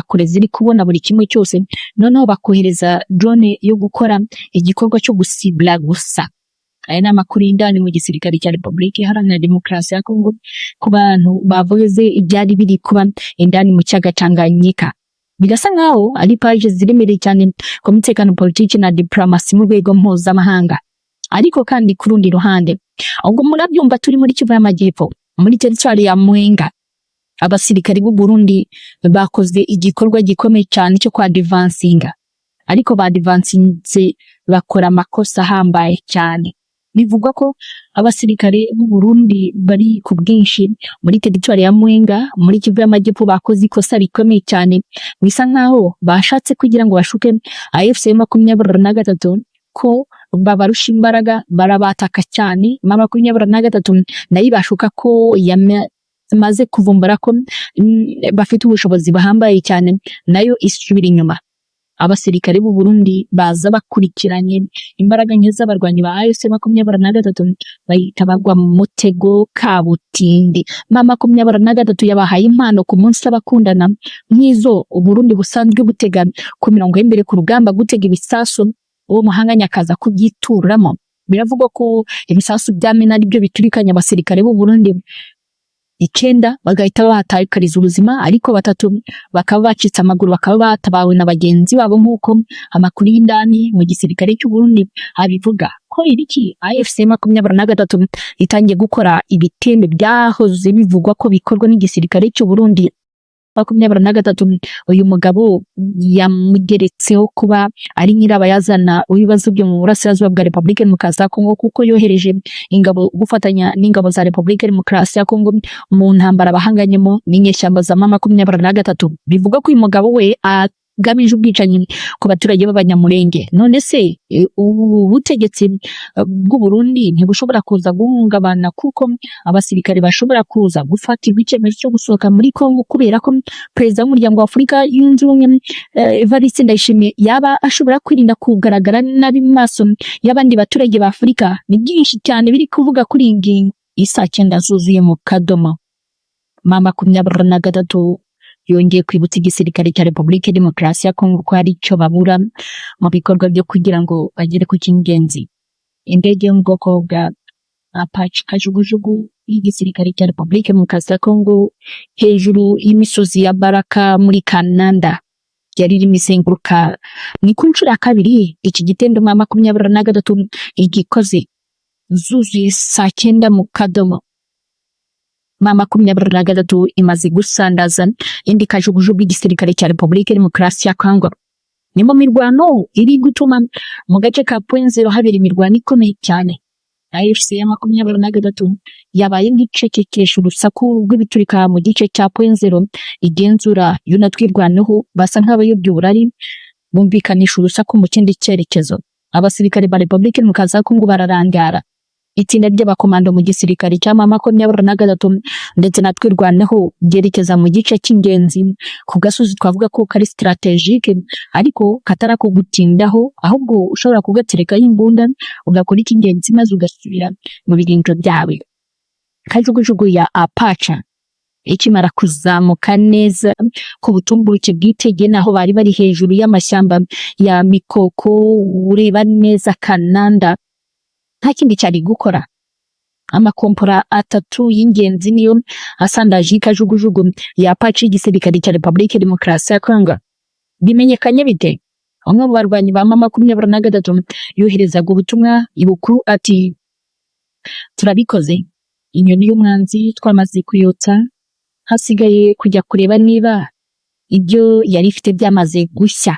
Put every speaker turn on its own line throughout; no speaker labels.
kure ziri kubona buri kimwe cyose, noneho bakohereza drone yo gukora igikorwa cyo gusibla gusa. Aya ni amakuru y'indani mu gisirikare cya Repubulika Iharanira Demokarasi ya Kongo ku bantu bavuze ibyari biri kuba indani mu cyaga Tanganyika. Bigasa nkaho ari pages ziremereye cyane ku mutekano, politiki na diplomasi mu rwego mpuzamahanga. Ariko kandi ku rundi ruhande, ubwo murabyumva turi muri Kivu y'Amajyepfo, muri teritwari ya Mwenga, abasirikari b'u Burundi bakoze igikorwa gikomeye cyane cyo kwa advancinga, ariko ba advancinze bakora amakosa ahambaye cyane. Bivugwa ko abasirikare b'u Burundi bari ku bwinshi muri teritwari ya Mwenga muri Kivu y'Amajyepfo bakoze ikosa rikomeye cyane, bisa nkaho bashatse kugira ngo bashuke AFC 23 ko babarusha imbaraga, barabataka cyane. 23 nayo ibashuka ko yamaze kuvumbura ko bafite ubushobozi bahambaye cyane, nayo isubira inyuma. Abasirikare b'u Burundi baza bakurikiranye imbaraga nke z'abarwanyi ba AFC 23 bahita bagwa mu mutego kabutindi. 23 yabahaye impano ku munsi abakundana nk'izo u Burundi busanzwe butega ku mirongo y'imbere ku rugamba, gutega ibisasu uwo muhanganya akaza kubyituramo. Biravugwa ko ibisasu byamena ari byo biturikanya abasirikare b'u Burundi 9 bagahita bahatakariza ubuzima, ariko 3 bakaba bacitse amaguru, bakaba batabawe na bagenzi babo, nk'uko amakuru y'indani mu gisirikare cy'u Burundi abivuga ko iriki AFC 23 itangiye gukora ibitembe byahoze bivugwa ko bikorwa n'igisirikare cy'u Burundi. 23 uyu mugabo yamugeretseho kuba ari nyirabayazana w'ibibazo byo mu burasirazuba bwa Repubulika Demokarasi ya Kongo, kuko yohereje ingabo gufatanya n'ingabo za Repubulika Demokarasi ya Kongo mu ntambara bahanganyemo n'inyeshyamba za 23. Bivuga ko uyu mugabo we agamije ubwicanyi ku baturage b'abanyamurenge. None se ubu butegetsi bw'u Burundi ntibushobora kuza guhungabana, kuko abasirikare bashobora kuza gufatirwa icyemezo cyo gusohoka muri Kongo kubera ko perezida w'umuryango wa Afurika yunze ubumwe Evariste Ndayishimiye yaba ashobora kwirinda kugaragara nabi mu maso y'abandi baturage ba Afurika. Ni byinshi cyane biri kuvuga kuri iyi ngingo. Isaa 9 zuzuye mu kadomo. 23 yongeye kwibutsa igisirikare cya Repubulika Demokarasi ya Kongo ko hari icyo babura mu bikorwa byo kugira ngo bagere ku cy'ingenzi. Indege yo mu bwoko bwa Apache kajugujugu y'igisirikare cya Repubulika Demokarasi ya Kongo hejuru y'imisozi ya Baraka muri Kananda yari irimo izenguruka. Ni ku nshuro ya kabiri iki gitendo 23 igikoze, zuzuye saa 9 mu kadomo. 23 imaze gusandaza indi kajugujugu y'igisirikare cya Repubulika Demokarasi ya Kongo. Ni mu mirwano iri gutuma mu gace ka Point Zero habera imirwano ikomeye cyane. AFC 23 yabaye nk'icecekesha urusaku rw'ibiturika mu gice cya Point Zero igenzura yunatwirwanaho, basa nk'abayobya uburari bumvikanisha urusaku mu kindi cyerekezo. Abasirikare ba Repubulika Demokarasi ya Kongo bararangara. Itsinda ry'abakomando mu gisirikare cya 23 ndetse na twirwanaho byerekeza mu gice cy'ingenzi ku gasozi twavuga ko kari strategique, ariko katara ko gutindaho, ahubwo ushobora kugaterekaho imbunda ugakora icy'ingenzi maze ugasubira mu birindiro byawe. Kajugujugu ya Apache ikimara kuzamuka neza ku butumburuke bwitege, naho bari bari hejuru y'amashyamba ya Mikoko ureba neza Kananda, nta kindi cyari gukora. Amakompora 3 y'ingenzi niyo asandaje ikajugujugu ya Apache y'igisirikare cya Repubulika Demokarasi ya Kongo. Bimenyekanye bite? Umwe mu barwanyi ba 23 yoherezaga ubutumwa ibukuru ati: turabikoze, inyoni y'umwanzi twamaze kuyotsa, hasigaye kujya kureba niba ibyo yari ifite byamaze gushya.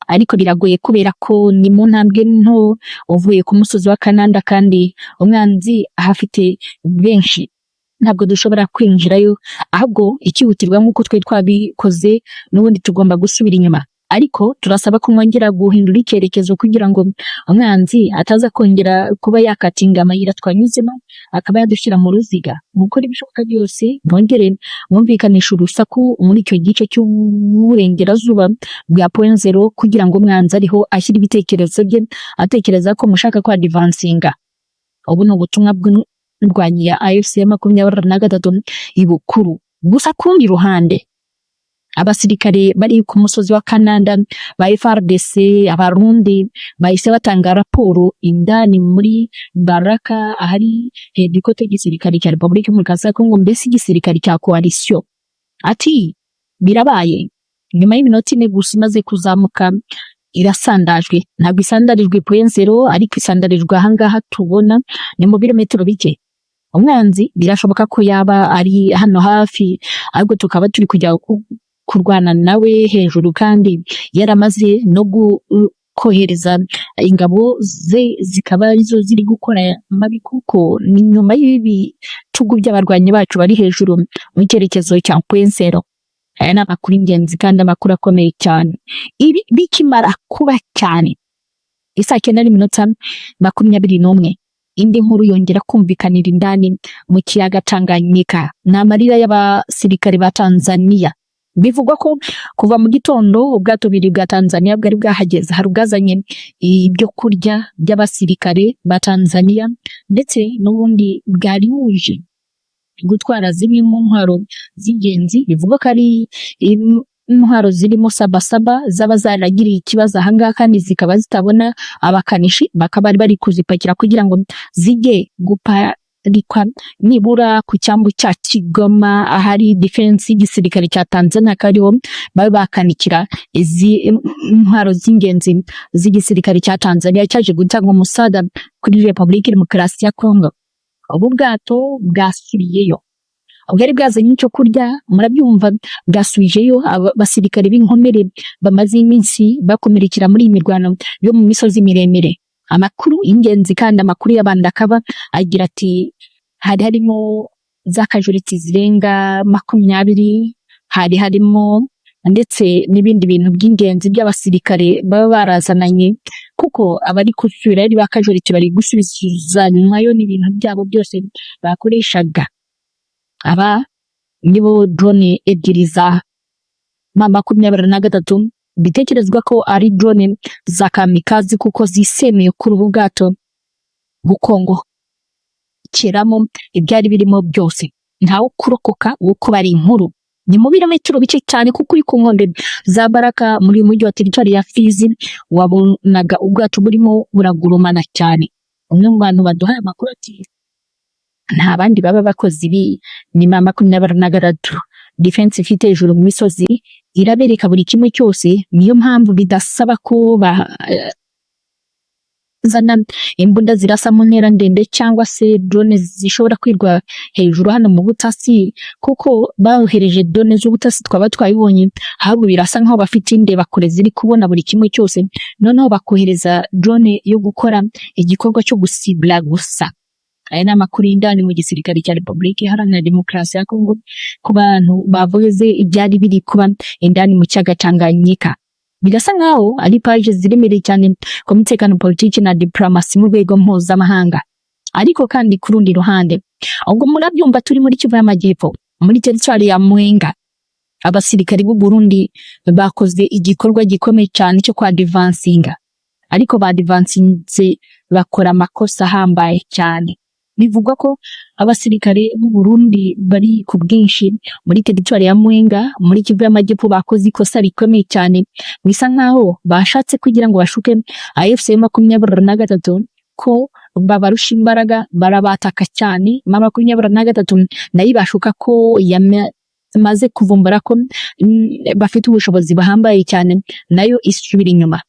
Ariko biragoye kubera ko ni mu ntambwe nto uvuye ku musozi wa Kananda, kandi umwanzi ahafite benshi. Ntabwo dushobora kwinjirayo, ahubwo ikihutirwa nk'uko twe twabikoze n'ubundi tugomba gusubira inyuma. Ariko turasaba ko mwongera guhindura icyerekezo kugira ngo umwanzi ataza kongera kuba yakatinga amayira twanyuzemo akaba yadushyira mu ruziga. Mukora ibishoboka byose mwongere mwumvikanisha urusaku muri icyo gice cy'uburengerazuba bwa Point Zero kugira ngo umwanzi ariho ashyira ibitekerezo bye, atekereza ko mushaka kwa advancinga. Ubu ni ubutumwa bw'indwanyi ya AFC 23 ibukuru. Gusa kundi ruhande abasirikare bari ku musozi wa Kananda ba FARDC abarundi bahise batanga raporo indani muri Baraka ahari hedikote gisirikare cya Republika Demokarasi ya Kongo, mbese igisirikare cya coalition. Ati birabaye nyuma y'iminota ine gusa imaze kuzamuka irasandajwe, ntabwo isandarijwe point zero, ariko isandarijwe ahangaha tubona ni mu birometero bike. Umwanzi birashoboka ko yaba ari hano hafi, ahubwo tukaba turi kujya kurwana nawe hejuru, kandi yaramaze no kohereza ingabo ze zikaba arizo ziri gukora mabi, kuko ni nyuma y'ibitugu by'abarwanyi bacu bari hejuru mu cyerekezo cya point zero. Aya ni amakuru ingenzi kandi amakuru akomeye cyane. Ibi bikimara kuba cyane isaa 9:21 indi nkuru yongera kumvikanira indani mu kiyaga Tanganyika. Ni amarira y'abasirikare ba Tanzania. Bivugwa ko kuva mu gitondo ubwato biri bwa Tanzania bwari bwahageze, hari ubwazanye ibyo kurya by'abasirikare ba Tanzania, ndetse n'ubundi bwari buje gutwara zimwe mu ntwaro z'ingenzi. Bivugwa ko ari intwaro zirimo sabasaba zaba zaragiriye ikibazo ahangaha, kandi zikaba zitabona abakanishi, bakaba bari kuzipakira kugira ngo zijye guparikwa nibura ku cyambu cya Kigoma ahari defense y'igisirikare cya Tanzania, kariho babe bakanikira izi intwaro z'ingenzi z'igisirikare cya Tanzania cyaje gutanga umusada kuri Republika Demokarasi ya Kongo. Ubu bwato bwasubiyeyo, bwari bwazanye icyo kurya, murabyumva, bwasubijeyo abasirikare b'inkomere bamaze iminsi bakomerekera muri iyi mirwano yo mu misozi miremire. Amakuru ingenzi kandi amakuru y'abandi akaba agira ati harimo za casualty zirenga 20, harimo ndetse n'ibindi bintu by'ingenzi by'abasirikare baba barazananye, kuko abari kusubira ari ba casualty bari gusubiza nyumayo n'ibintu byabo byose bakoreshaga. Aba nibo drone ebyiri za M23 bitekerezwa ko ari drone za kamikazi, kuko zisemeye kuri ubu bwato bukongo kiramo ibyari birimo byose, ntawo kurokoka uko bari inkuru. Ni mu birometero bike cyane, kuko uri ku nkombe za Baraka muri mujyi wa territory ya Fizi wabonaga ubwato burimo buragurumana cyane. Umwe mu bantu baduhaye amakuru ati nta bandi baba bakoze ibi, ni M23 defense ifite hejuru mu misozi, irabereka buri kimwe cyose. Niyo mpamvu bidasaba ko zana imbunda zirasa mu ntera ndende cyangwa se drone zishobora kwirwa hejuru hano mu butasi, kuko bawohereje drone z'ubutasi twaba twayibonye, ahubwo birasa nkaho bafite indeba kure ziri kubona buri kimwe cyose, noneho bakohereza drone yo gukora igikorwa cyo gusibla gusa. Aya ni amakuru y'indani mu gisirikare cya Republika Iharanira Demokarasi ya Kongo ku bantu bavuze ibyari biri kuba indani mu kiyaga Tanganyika. Bigasa nkaho ari page ziremereye cyane ku mutekano, politiki na diplomasi mu rwego mpuzamahanga. Ariko kandi ku rundi ruhande, ubwo murabyumva turi muri Kivu y'Amajyepfo muri territory ya Mwenga, abasirikari b'u Burundi bakoze igikorwa gikomeye cyane cyo kwa advancinga, ariko ba advancinze bakora amakosa ahambaye cyane. Bivugwa ko abasirikare b'u Burundi bari ku bwinshi muri territory ya Mwenga muri Kivu y'Amajyepfo bakoze ikosa rikomeye cyane, bisa nkaho bashatse kugira ngo bashuke AFC 23 ko babarusha imbaraga, barabataka cyane. M23 nayo ibashuka ko yamaze kuvumbura ko bafite ubushobozi bahambaye cyane, nayo isubira inyuma.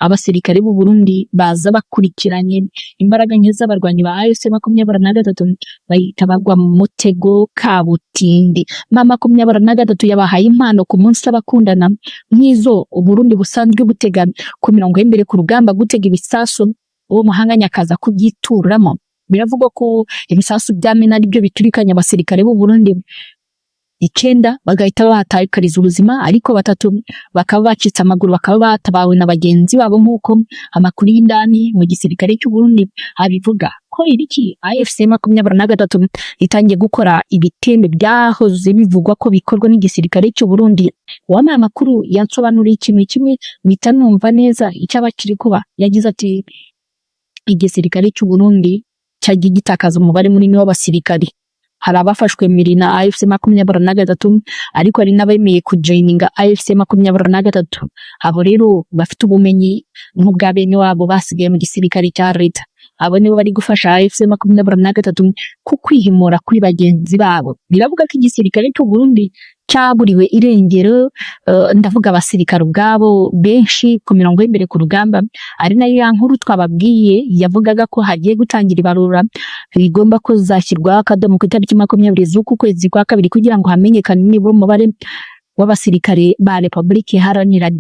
Abasirikare b'u Burundi baza bakurikiranye imbaraga nke z'abarwanyi ba AFC 23 bahita bagwa mu mutego kabutindi. M23 yabahaye impano ku munsi abakundana nk'izo u Burundi busanzwe butega ku mirongo y'imbere ku rugamba, gutega ibisasu uwo muhanganya akaza kubyituramo. Biravugwa ko ibisasu byamena ari byo biturikanya abasirikare b'u Burundi 9 bagahita bahatakariza ubuzima, ariko 3 bakaba bacitse amaguru, bakaba batabawe na bagenzi babo, nk'uko amakuru y'indani mu gisirikare cy'u Burundi abivuga ko iriki AFC 23 itangiye gukora ibitembe byahoze bivugwa ko bikorwa n'igisirikare cy'u Burundi. Wama amakuru yansobanuriye ikintu kimwe bita numva neza icyaba kiri kuba. Yagize ati igisirikare cy'u Burundi cyagiye gitakaza umubare munini w'abasirikare hari abafashwe miri na AFC 23 ariko hari n'abemeye kujoininga AFC 23. Abo rero bafite ubumenyi nk'ubwa bene wabo basigaye mu gisirikare cya leta, abo nibo bari gufasha AFC 23 ku kwihimura kuri bagenzi babo. Biravuga ko igisirikare cy'u Burundi cyaburiwe irengero, ndavuga abasirikare ubwabo benshi ku mirongo y'imbere ku rugamba, ari nayo ya nkuru twababwiye yavugaga ko hagiye gutangira ibarura rigomba ko zashyirwaho akadomo ku itariki 20 z'uku kwezi kwa kabiri kugira ngo hamenyekane nibura umubare w'abasirikare ba Repubulika Iharanira